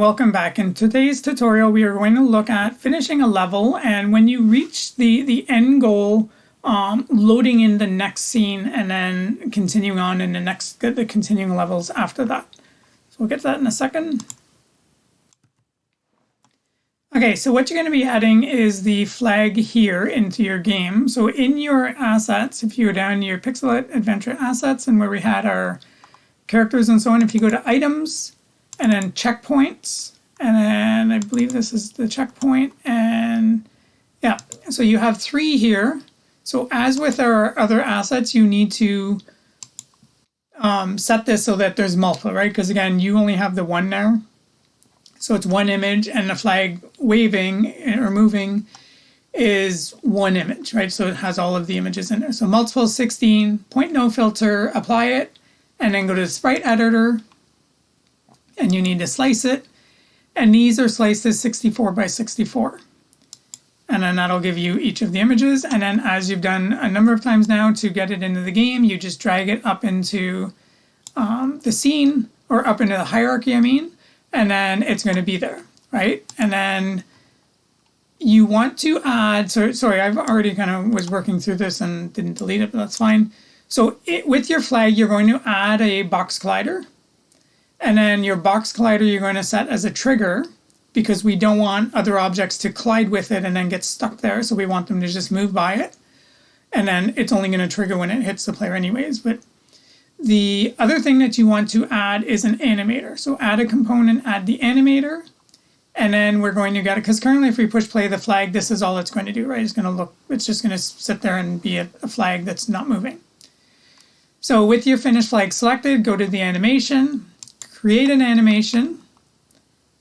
welcome back. In today's tutorial, we are going to look at finishing a level, and when you reach the end goal, loading in the next scene and then continuing on in the continuing levels after that. So we'll get to that in a second. Okay, so what you're going to be adding is the flag here into your game. So in your assets, if you go down to your Pixel Adventure assets and where we had our characters and so on, if you go to items and then checkpoints, and then I believe this is the checkpoint, and yeah, so you have 3 here. So as with our other assets, you need to set this so that there's multiple, right? Because again, you only have the 1 there. So it's 1 image, and the flag waving or moving is 1 image, right? So it has all of the images in there. So multiple 16, point no filter, apply it, and then go to the sprite editor, and you need to slice it. And these are sliced as 64 by 64. And then that'll give you each of the images. And then as you've done a number of times now to get it into the game, you just drag it up into the scene, or up into the hierarchy, I mean, and then it's going to be there, right? And then you want to add, sorry, I've already kind of was working through this and didn't delete it, but that's fine. So with your flag, you're going to add a box collider. And then your box collider you're going to set as a trigger, because we don't want other objects to collide with it and then get stuck there. So we want them to just move by it. And then it's only going to trigger when it hits the player anyways. But the other thing that you want to add is an animator. So add a component, add the animator. And then we're going to get it, because currently if we push play the flag, this is all it's going to do, right? It's going to look, it's just going to sit there and be a flag that's not moving. So with your finished flag selected, go to the animation, create an animation,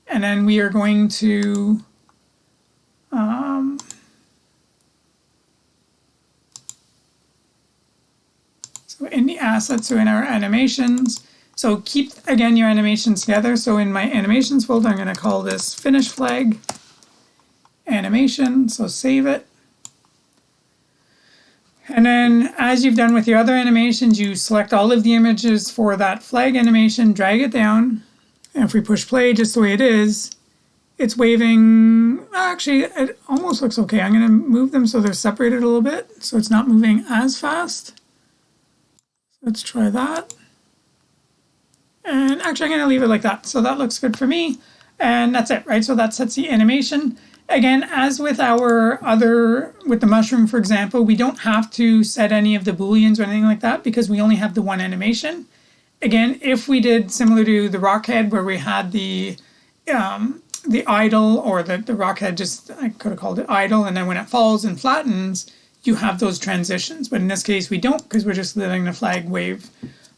and then we are going to so in the assets, so in our animations, so keep again your animations together. So in my animations folder, I'm going to call this finish flag animation. So save it. And then as you've done with your other animations, you select all of the images for that flag animation, drag it down. And if we push play just the way it is, it's waving. Actually, it almost looks okay. I'm going to move them so they're separated a little bit, so it's not moving as fast. Let's try that. And actually, I'm going to leave it like that. So that looks good for me. And that's it, right? So that sets the animation. Again, as with our other, with the mushroom, for example, we don't have to set any of the booleans or anything like that because we only have the 1 animation. Again, if we did similar to the rock head where we had the idle, or the rock head, just, I could have called it idle, and then when it falls and flattens, you have those transitions. But in this case, we don't, because we're just letting the flag wave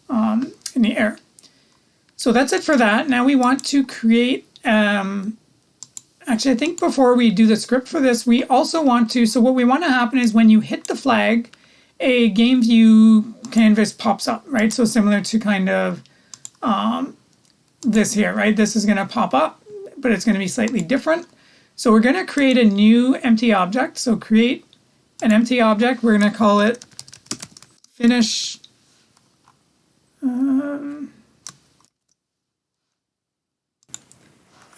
in the air. So that's it for that. Now we want to create, actually, I think before we do the script for this, we also want to, so what we want to happen is when you hit the flag, a game view canvas pops up, right? So similar to kind of this here, right? This is going to pop up, but it's going to be slightly different. So we're going to create a new empty object. So create an empty object. We're going to call it finish.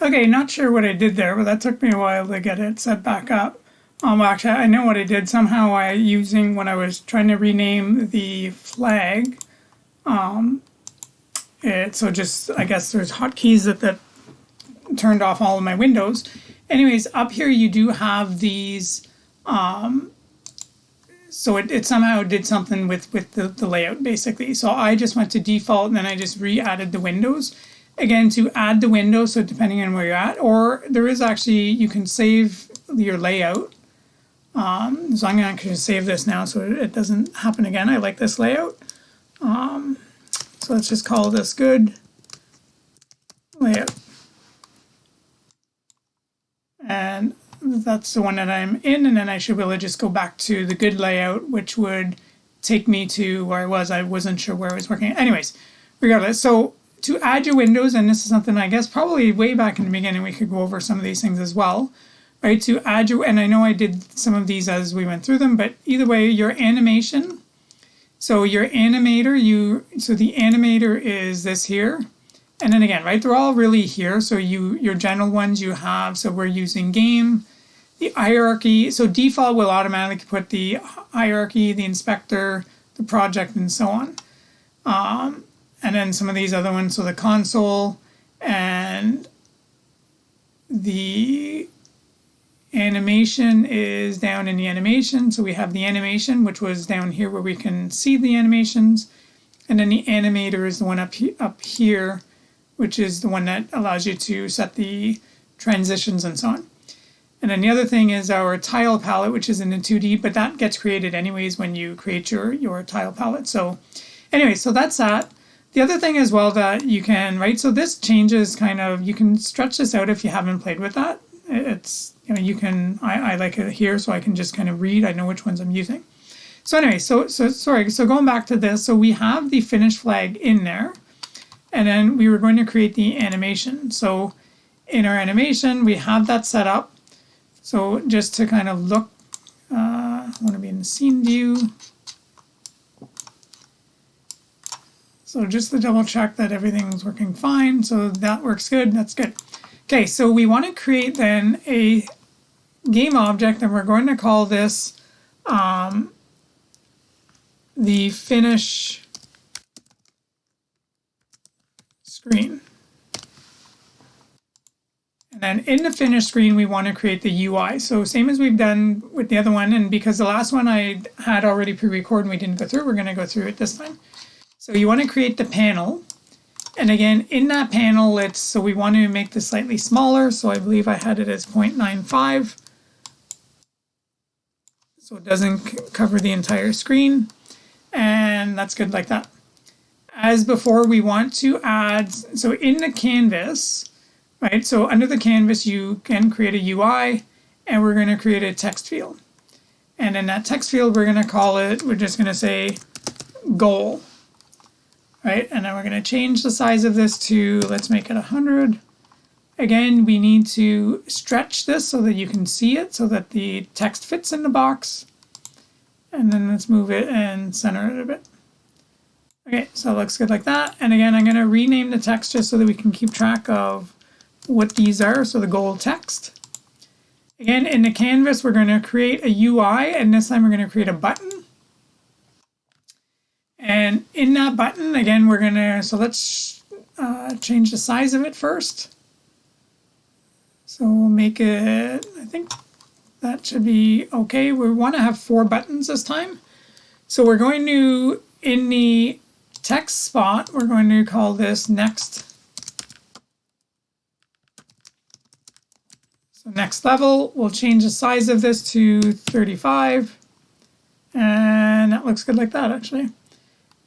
Okay, not sure what I did there, but that took me a while to get it set back up. Actually, I know what I did. Somehow when I was trying to rename the flag, so just, I guess there's hotkeys that turned off all of my windows. Anyways, up here you do have these, so it somehow did something with the layout, basically. So I just went to default, and then I just re-added the windows. Again, to add the window, so depending on where you're at, or there is actually, you can save your layout. So I'm going to save this now so it doesn't happen again. I like this layout. So let's just call this good layout. And that's the one that I'm in, and then I should be able to just go back to the good layout, which would take me to where I was. I wasn't sure where I was working. Anyways, regardless, so to add your windows, and this is something I guess probably way back in the beginning we could go over some of these things as well, right? To add your, and I know I did some of these as we went through them, but either way, your animation. So your animator, so the animator is this here, And then again, right, they're all really here. So your general ones you have, so we're using game, the hierarchy. So default will automatically put the hierarchy, the inspector, the project, and so on. And then some of these other ones, so the console and the animation is down in the animation. So we have the animation, which was down here where we can see the animations. And then the animator is the one up here, which is the one that allows you to set the transitions and so on. And then the other thing is our tile palette, which is in the 2D, but that gets created anyways when you create your tile palette. So anyway, so that's that. The other thing as well that you can, right, so this changes kind of, you can stretch this out if you haven't played with that. It's, you know, you can, I like it here so I can just kind of read, I know which ones I'm using. So anyway, so going back to this, so we have the finished flag in there, and then we were going to create the animation. So in our animation, we have that set up. So just to kind of look, I want to be in the scene view. So just to double check that everything's working fine. So that works good, that's good. Okay, so we want to create then a game object, and we're going to call this the finish screen. And then in the finish screen, we want to create the UI. So same as we've done with the other one, and because the last one I had already pre-recorded and we didn't go through, we're going to go through it this time. So you want to create the panel. And again, in that panel, so we want to make this slightly smaller. So I believe I had it as 0.95. So it doesn't cover the entire screen. And that's good like that. As before, we want to add, so in the canvas, right? So under the canvas, you can create a UI, and we're going to create a text field. And in that text field, we're going to call it, we're just going to say goal, right? And then we're going to change the size of this to, let's make it 100. Again, we need to stretch this so that you can see it, so that the text fits in the box. And then let's move it and center it a bit. Okay, so it looks good like that. And again, I'm going to rename the text just so that we can keep track of what these are. So the goal text. Again, in the canvas, we're going to create a UI, and this time we're going to create a button. And in that button, again, we're going to, so let's change the size of it first. So we'll make it, I think that should be okay. We want to have 4 buttons this time. So we're going to, in the text spot, we're going to call this next. So next level, we'll change the size of this to 35. And that looks good like that, actually.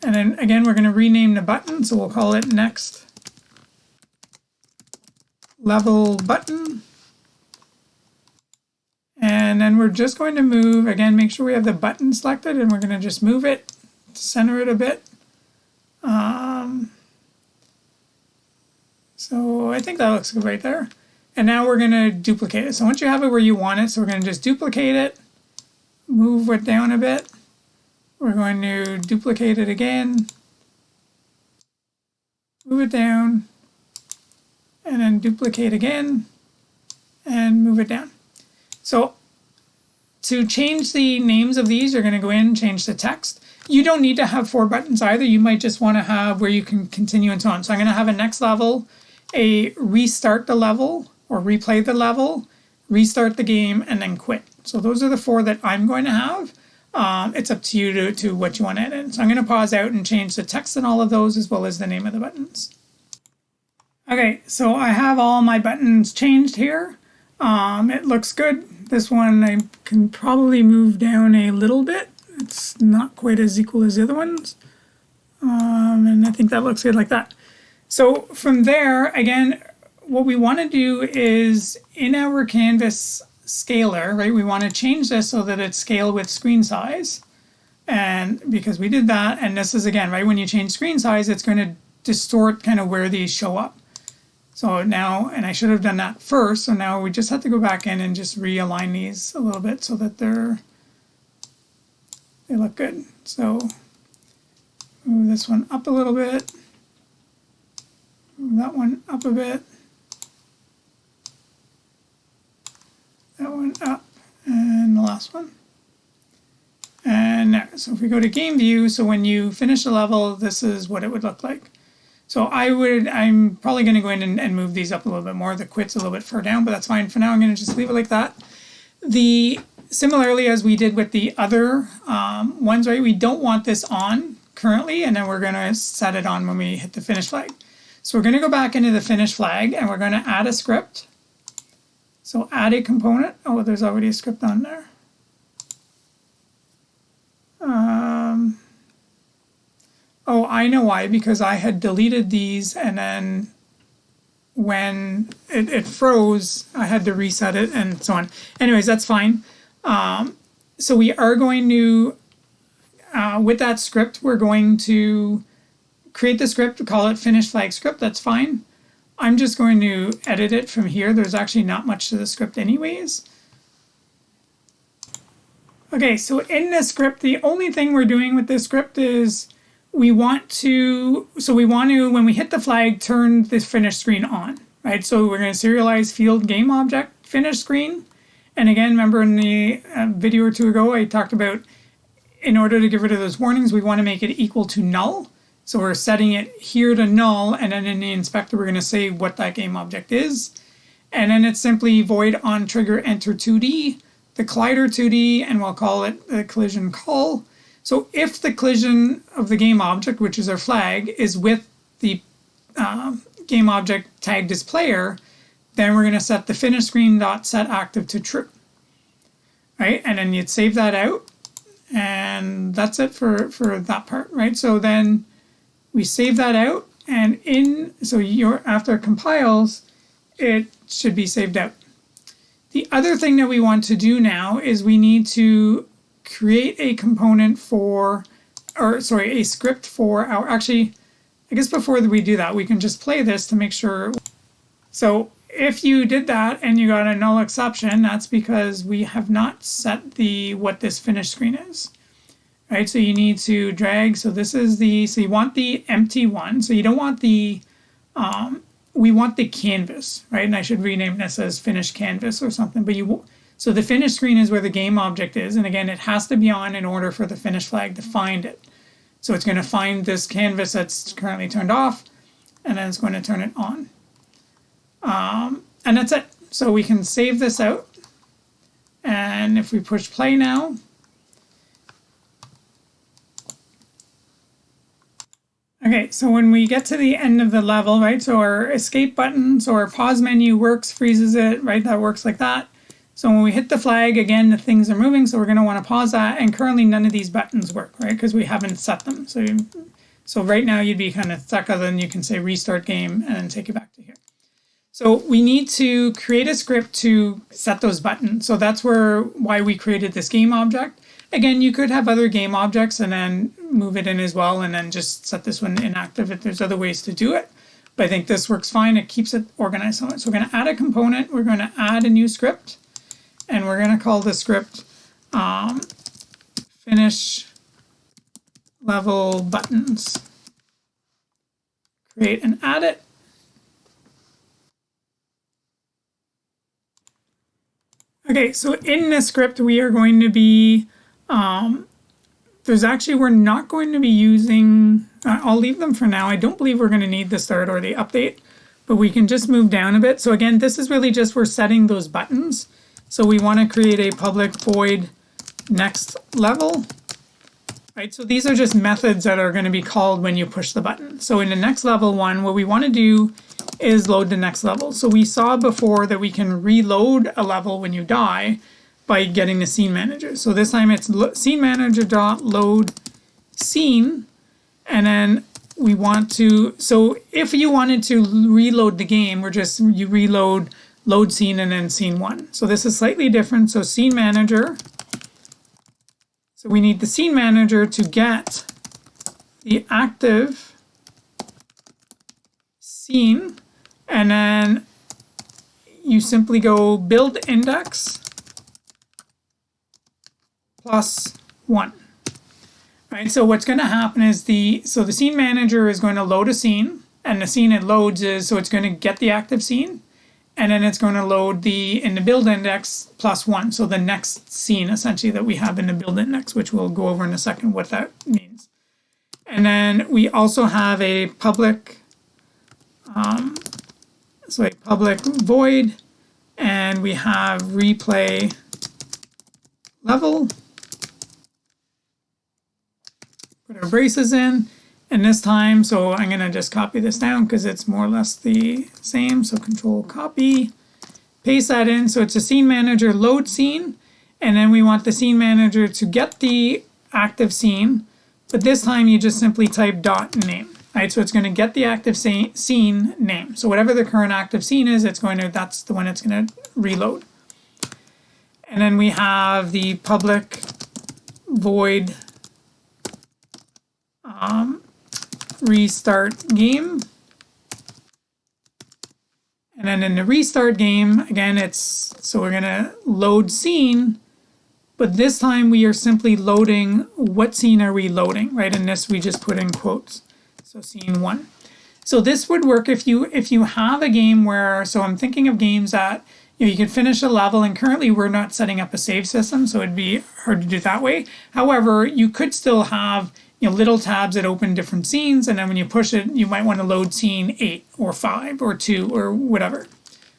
And then again, we're going to rename the button. So we'll call it next level button. And then we're just going to move, again, make sure we have the button selected, and we're going to just move it, center it a bit. So I think that looks good right there. And now we're going to duplicate it. So once you have it where you want it, so we're going to just duplicate it, move it down a bit. We're going to duplicate it again, move it down, and then duplicate again, and move it down. So to change the names of these, you're going to go in and change the text. You don't need to have 4 buttons either. You might just want to have where you can continue and so on. So I'm going to have a next level, a restart the level or replay the level, restart the game, and then quit. So those are the 4 that I'm going to have. It's up to you to what you want to add in. So I'm going to pause out and change the text in all of those as well as the name of the buttons. Okay, so I have all my buttons changed here. It looks good. This one I can probably move down a little bit. It's not quite as equal as the other ones. And I think that looks good like that. So from there, again, what we want to do is in our canvas scaler, right, we want to change this so that it's scale with screen size. And because we did that, and this is again, right, when you change screen size, it's going to distort kind of where these show up. So now, and I should have done that first, so now we just have to go back in and just realign these a little bit so that they look good. So move this one up a little bit, move that one up a bit. That one up, and the last one. And there. So if we go to game view, so when you finish a level, this is what it would look like. So I'm probably going to go in and move these up a little bit more. The quit's a little bit further down, but that's fine. For now, I'm going to just leave it like that. Similarly, as we did with the other ones, right, we don't want this on currently, and then we're going to set it on when we hit the finish flag. So we're going to go back into the finish flag, and we're going to add a script. So add a component. Oh, there's already a script on there. Oh, I know why, because I had deleted these, and then when it froze, I had to reset it and so on. Anyways, that's fine. So we are going to, with that script, we're going to create the script, call it finish flag script. That's fine. I'm just going to edit it from here. There's actually not much to the script anyways. Okay, so in this script, the only thing we're doing with this script is we want to, when we hit the flag, turn this finish screen on, right? So we're going to serialize field game object finish screen. And again, remember in the video or two ago, I talked about in order to get rid of those warnings, we want to make it equal to null. So we're setting it here to null, and then in the inspector, we're going to say what that game object is. And then it's simply void on trigger enter 2D, the collider 2D, and we'll call it the collision call. So if the collision of the game object, which is our flag, is with the game object tagged as player, then we're going to set the finish screen dot set active to true. Right? And then you'd save that out, and that's it for that part, right? So then we save that out, and after it compiles, it should be saved out. The other thing that we want to do now is we need to create a component a script for our, actually, I guess before we do that, we can just play this to make sure. So if you did that and you got a null exception, that's because we have not set what this finish screen is. Right, so you need to drag, so you want the empty one, so you don't want we want the canvas, right? And I should rename this as finish canvas or something, so the finish screen is where the game object is, and again, it has to be on in order for the finish flag to find it. So it's going to find this canvas that's currently turned off, and then it's going to turn it on. And that's it. So we can save this out, and if we push play now, okay, so when we get to the end of the level, right, so our escape button, so our pause menu works, freezes it, right, that works like that. So when we hit the flag, again, the things are moving, so we're going to want to pause that, and currently none of these buttons work, right, because we haven't set them. So right now you'd be kind of stuck, other than you can say restart game and then take it back to here. So we need to create a script to set those buttons. So that's why we created this game object. Again, you could have other game objects and then move it in as well, and then just set this one inactive if there's other ways to do it. But I think this works fine. It keeps it organized. So we're going to add a component. We're going to add a new script, and we're going to call the script finish level buttons. Create and add it. Okay, so in this script, we are going to be we're not going to be using, I'll leave them for now. I don't believe we're going to need the start or the update, but we can just move down a bit. So again, this is really just for setting those buttons. So we want to create a public void next level, right? So these are just methods that are going to be called when you push the button. So in the next level one, what we want to do is load the next level. So we saw before that we can reload a level when you die by getting the scene manager. So this time it's scene manager dot load scene, and then we want to, so if you wanted to reload the game, you reload load scene and then scene one. So this is slightly different. So scene manager, so we need the scene manager to get the active scene, and then you simply go build index plus 1. Right, so what's going to happen is the scene manager is going to load a scene, And the scene it loads is, so it's going to get the active scene, and then it's going to load in the build index +1. So the next scene essentially that we have in the build index, which we'll go over in a second what that means. And then we also have a public, so a public void, and we have replay level. Put our braces in. And this time, so I'm going to just copy this down because it's more or less the same. So Control copy, paste that in. So it's a scene manager load scene. And then we want the scene manager to get the active scene. But this time you just simply type dot name. Right? So it's going to get the active scene name. So whatever the current active scene is, that's the one it's going to reload. And then we have the public void restart game. And then in the restart game, again, so we're going to load scene, but this time we are simply loading, what scene are we loading, right? In this, we just put in quotes. So scene 1. So this would work if you have a game where, so I'm thinking of games that, you can finish a level, and currently we're not setting up a save system, so it'd be hard to do it that way. However, you could still have little tabs that open different scenes, and then when you push it, you might want to load scene 8 or 5 or 2 or whatever.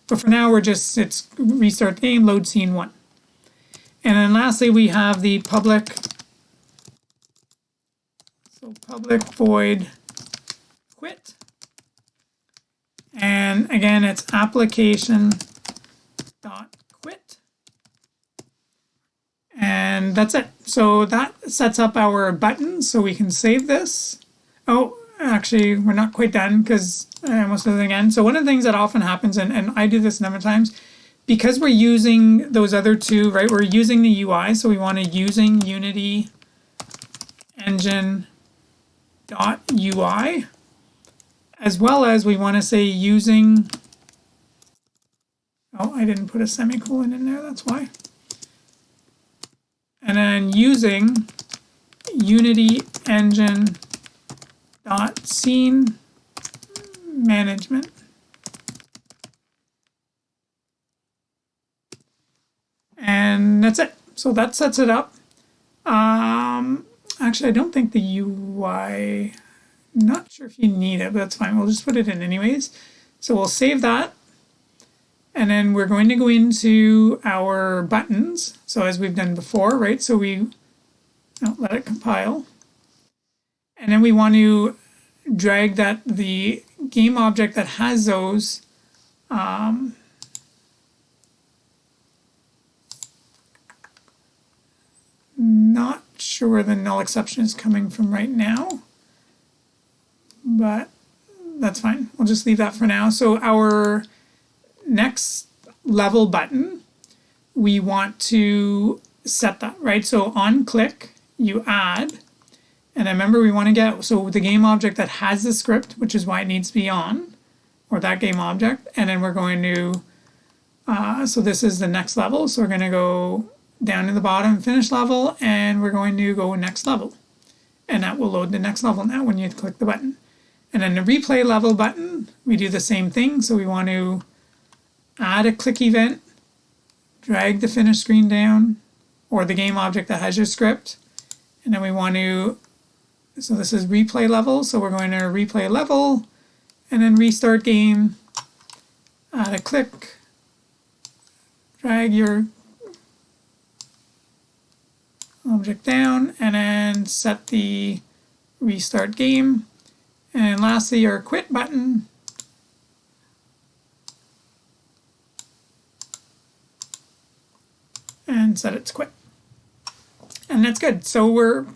But for now, it's restart game, load scene 1. And then lastly, we have the public void quit. And again, it's application dot quit. And that's it. So that sets up our buttons so we can save this. Oh, actually, we're not quite done because I almost did it again. So one of the things that often happens, and I do this a number of times, because we're using those other two, right? We're using the UI, so we want to using Unity engine dot UI, as well as we want to say using, oh, I didn't put a semicolon in there, that's why. And then using Unity engine dot scene management. And that's it. So that sets it up. Actually, I don't think the UI, not sure if you need it, but that's fine. We'll just put it in anyways. So we'll save that. And then we're going to go into our buttons. So as we've done before, right? So let it compile. And then we want to drag the game object that has those not sure where the null exception is coming from right now, but that's fine. We'll just leave that for now. So our next level button, we want to set that, right? So on click, you add, and remember we want to get, so the game object that has the script, which is why it needs to be on, or that game object, and then we're going to, so this is the next level, so we're going to go down to the bottom, finish level, and we're going to go next level. And that will load the next level now when you click the button. And then the replay level button, we do the same thing. So we want to add a click event, drag the finish screen down, or the game object that has your script. And then we want to, so this is replay level, so we're going to replay level, and then restart game, add a click, drag your object down, and then set the restart game. And lastly, our quit button. And set it to quit. And that's good. So we're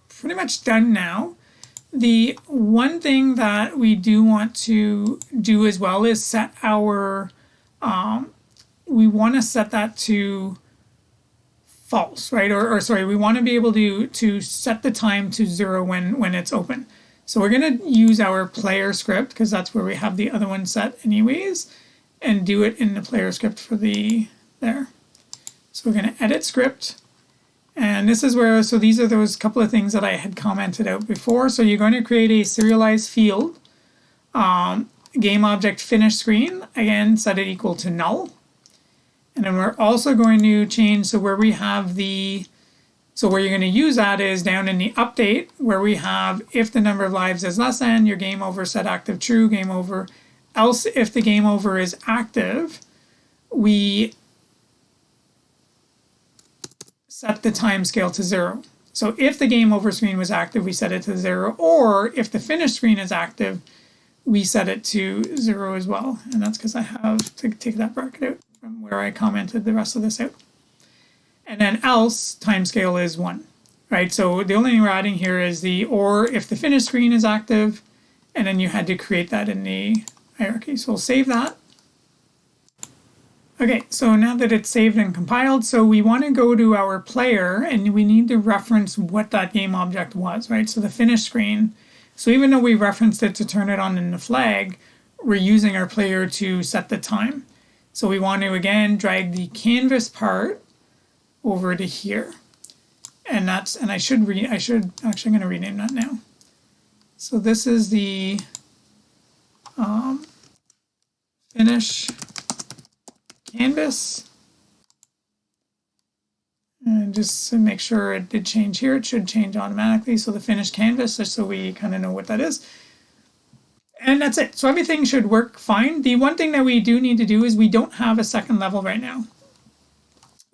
pretty much done now. The one thing that we do want to do as well is set our, we want to set that to false, right? Or sorry, we want to be able to set the time to 0 when it's open. So we're going to use our player script because that's where we have the other one set anyways, and do it in the player script for the there. So we're going to edit script, and this is where, so these are those couple of things that I had commented out before. So you're going to create a serialized field game object finish screen, again, set it equal to null. And then we're also going to change, so where we have the, so where you're going to use that is down in the update, where we have if the number of lives is less than, your game over set active true, game over. Else, if the game over is active, we set the time scale to 0. So if the game over screen was active, we set it to 0, or if the finish screen is active, we set it to 0 as well. And that's because I have to take that bracket out from where I commented the rest of this out. And then else, time scale is 1, right? So the only thing we're adding here is the or if the finish screen is active, and then you had to create that in the hierarchy. So we'll save that. Okay, so now that it's saved and compiled, so we want to go to our player and we need to reference what that game object was, right? So the finish screen, so even though we referenced it to turn it on in the flag, we're using our player to set the time. So we want to again drag the canvas part over to here. And that's, and I should actually, I'm going to rename that now. So this is the finish canvas, and just to make sure it did change here, it should change automatically. So the finished canvas, just so we kind of know what that is. And that's it. So everything should work fine. The one thing that we do need to do is we don't have a second level right now.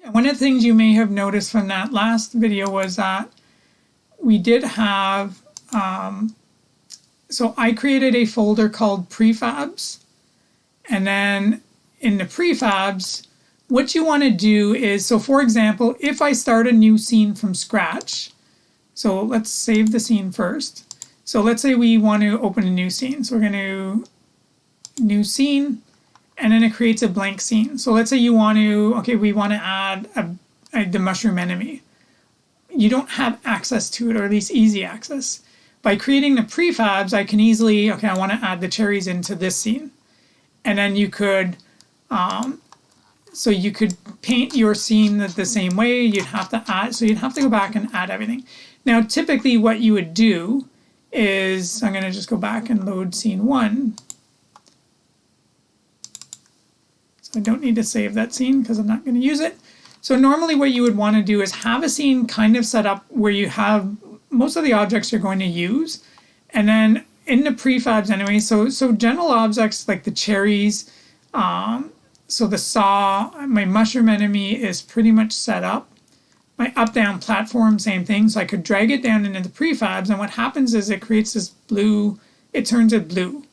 And one of the things you may have noticed from that last video was that we did have, so I created a folder called Prefabs, and then in the prefabs, what you want to do is, so for example, if I start a new scene from scratch, so let's save the scene first. So let's say we want to open a new scene. So we're going to new scene, and then it creates a blank scene. So let's say you want to, okay, we want to add the mushroom enemy. You don't have access to it, or at least easy access. By creating the prefabs, I can easily, okay, I want to add the cherries into this scene. And then you could, so you could paint your scene the same way. You'd have to add, so you'd have to go back and add everything. Now, typically what you would do is, I'm going to just go back and load scene 1. So I don't need to save that scene because I'm not going to use it. So normally what you would want to do is have a scene kind of set up where you have most of the objects you're going to use. And then in the prefabs anyway, so general objects like the cherries, so the saw, my mushroom enemy is pretty much set up. My up-down platform, same thing. So I could drag it down into the prefabs, and what happens is it creates this blue, it turns it blue.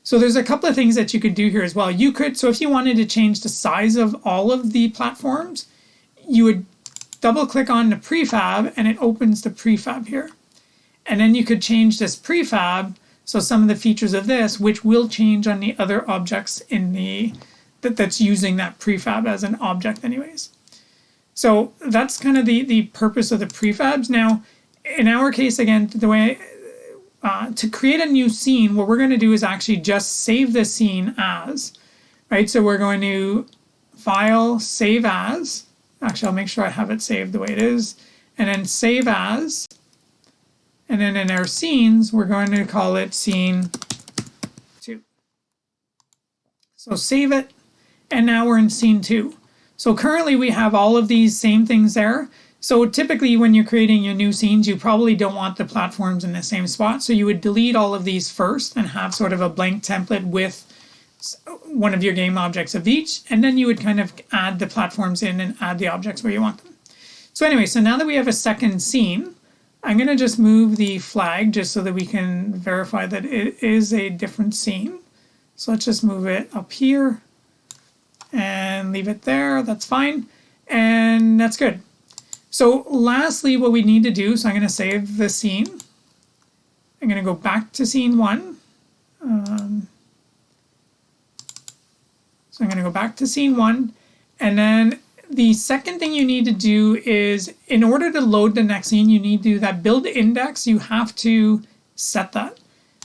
So there's a couple of things that you could do here as well. You could, so if you wanted to change the size of all of the platforms, you would double click on the prefab and it opens the prefab here. And then you could change this prefab, so some of the features of this, which will change on the other objects in the, that's using that prefab as an object anyways. So that's kind of the purpose of the prefabs. Now, in our case, again, the way, to create a new scene, what we're going to do is actually just save the scene as, right? So we're going to File, Save As. Actually, I'll make sure I have it saved the way it is. And then Save As. And then in our scenes, we're going to call it Scene 2. So save it. And now we're in Scene 2. So currently we have all of these same things there. So typically when you're creating your new scenes, you probably don't want the platforms in the same spot. So you would delete all of these first and have sort of a blank template with one of your game objects of each. And then you would kind of add the platforms in and add the objects where you want them. So anyway, so now that we have a second scene, I'm going to just move the flag just so that we can verify that it is a different scene. So let's just move it up here and leave it there. That's fine. And that's good. So lastly, what we need to do, so I'm going to save the scene. I'm going to go back to scene 1. So I'm going to go back to scene 1. And then the second thing you need to do is, in order to load the next scene, you need to do that build index. You have to set that.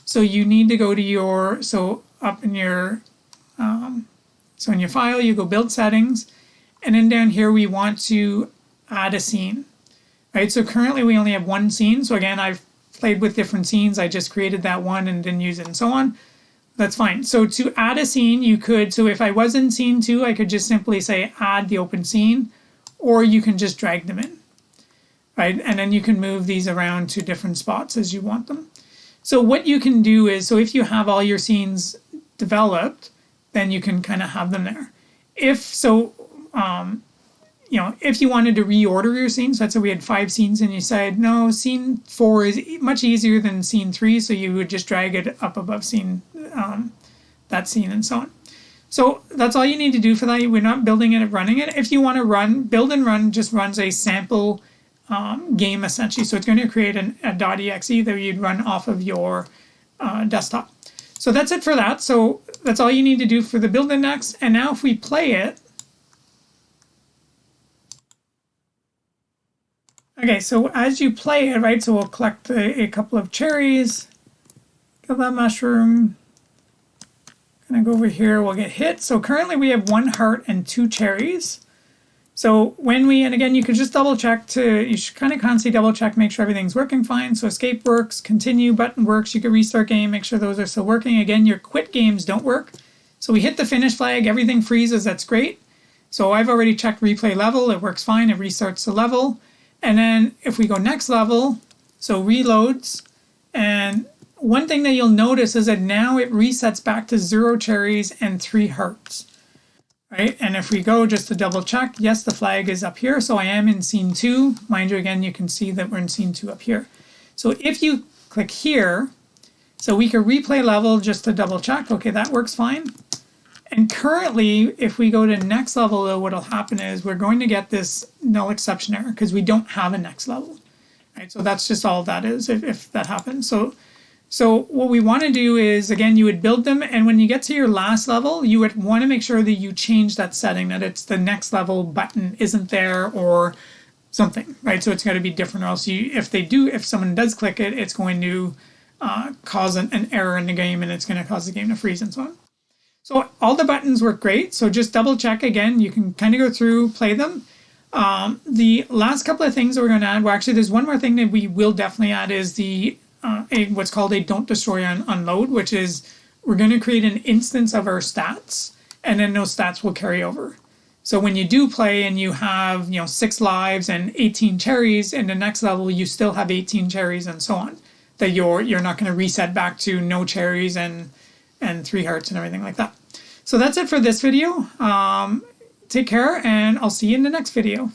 So you need to go to your, so up in your, so in your file, you go build settings. And then down here, we want to add a scene, right? So currently we only have one scene. So again, I've played with different scenes. I just created that one and didn't use it and so on. That's fine. So to add a scene, you could, so if I was in scene 2, I could just simply say add the open scene, or you can just drag them in, right? And then you can move these around to different spots as you want them. So what you can do is, so if you have all your scenes developed, then you can kind of have them there. If so, you know, if you wanted to reorder your scenes, let's say we had 5 scenes and you said, no, scene 4 is much easier than scene 3, so you would just drag it up above scene, that scene and so on. So that's all you need to do for that. We're not building it and running it. If you want to run, build and run just runs a sample game essentially. So it's going to create a .exe that you'd run off of your desktop. So that's it for that. So that's all you need to do for the build index. And now if we play it, okay, so as you play it, right, so we'll collect a couple of cherries, kill that mushroom, gonna go over here, we'll get hit. So currently we have 1 heart and 2 cherries. So when we, and again, you could just double check you should kind of constantly double check, make sure everything's working fine. So escape works, continue button works, you could restart game, make sure those are still working. Again, your quit games don't work. So we hit the finish flag, everything freezes, that's great. So I've already checked replay level, it works fine, it restarts the level. And then if we go next level, so reloads, and one thing that you'll notice is that now it resets back to 0 cherries and 3 hearts, right? And if we go just to double check, yes, the flag is up here, so I am in scene 2. Mind you, again, you can see that we're in scene 2 up here. So if you click here, so we can replay level just to double check, okay, that works fine. And currently, if we go to next level, though, what will happen is we're going to get this null exception error because we don't have a next level, right? So that's just all that is if that happens. So what we want to do is, again, you would build them, and when you get to your last level, you would want to make sure that you change that setting, that it's the next level button isn't there or something, right? So it's got to be different, or else if someone does click it, it's going to cause an error in the game, and it's going to cause the game to freeze and so on. So all the buttons work great. So just double check again. You can kind of go through, play them. The last couple of things that we're going to add, well, actually, there's one more thing that we will definitely add is the what's called a don't destroy unload, which is we're going to create an instance of our stats, and then those stats will carry over. So when you do play and you have 6 lives and 18 cherries, in the next level you still have 18 cherries and so on. That you're not going to reset back to no cherries and 3 hearts and everything like that. So that's it for this video. Take care, and I'll see you in the next video.